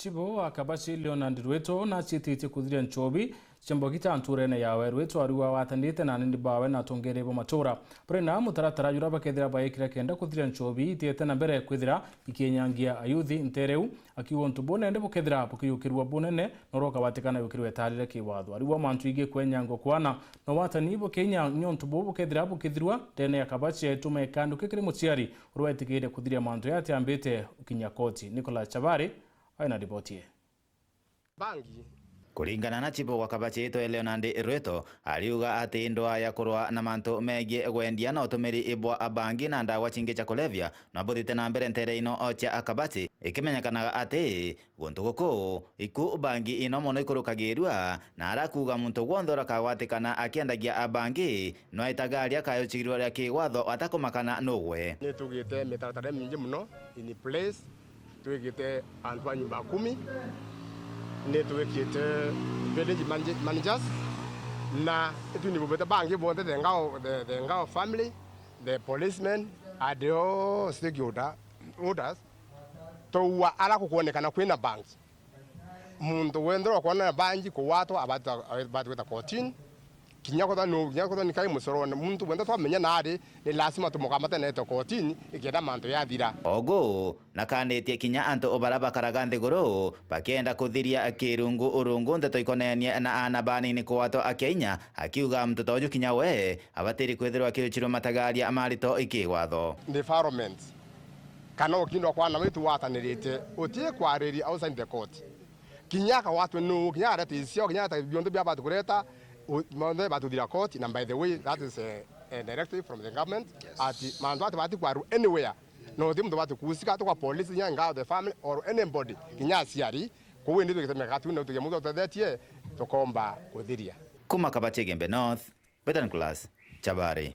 CHIBU AKABACHI Leonard Rweto na CHITITIA KUTHIRIA NCOOBI Mbogita NTURA yawe Rweto ariwa watandite na NDAWA na tongerebo matura prena mutaratara jura bakethira bayikira kenda KUTHIRIA NCOOBI itiete na mbere kwithira ikinyangia ayuthi ntereu akiwo ntubone ndebo kethira bukiyukirwa bunene noroka watikana yukirwe talire kiwatho ariwa mantu ige KWINYANGUA kwana no watani bo Kenya nyontubo bukethira bukithirwa tene AKABACHI etume kandu kikiri muciari urwetikire KUTHIRIA mantu yati ambite ukinya koti Nicola Chabari aina ripotie. Bangi Kulingana na CHIBU wa KABACHI Leonard Rweto ariuga ati NDAWA ya Kurwa na mantu megie gwendia na utumiri ibwa abangi na ndawa chingi cha kulevya na buthite na mbere ntere ino ocha AKABACHI ikimenyekanaga ati guntu guku iku bangi ino mono ikurukagirwa na arakuga muntu gwonthora kagwatikana akiendagia abangi no itagaria kayochigirwa ria kiwatho atakumakana nugwe ni tugite mitaratara mingi muno in place tugite antu a nyumba 10 netwekite village managers na etuni bobeta bangi bonde the ngao family, the policemen are the all stakeholders to wa ala kuonekana kwina banks muntu wendro kuona bangi ko watu abatu weta 14 kinyako ni kai musoro muntu wenda to menya nade ni lazima tumukamata na to 14 igeda manto yathira ogo nakanĩtie kinya antu obaraba karagande goro bakenda kuthiria akirungu urungu ndeto ikonenia na AANA bani kwato akenya akiuga mtu toju kinya we abatiri kwithirwa kiruchiro matagaria amarito ikiwatho environment kana okindo kwa na witu watanirite utie kwariri outside the court kinyaka watu no kinya arete isio kinya ta biondo bia batu kureta mande batu dira court and by the way that is a directive from the government ati mandu batu kwaru anywhere no timu batu kusika to kwa police nyanga the family or anybody kinya siari ko wendi tukisema katu na tuyamuzo tadetie to komba KUTHIRIA kuma KABACHI Gembe North Betan Class Chabari.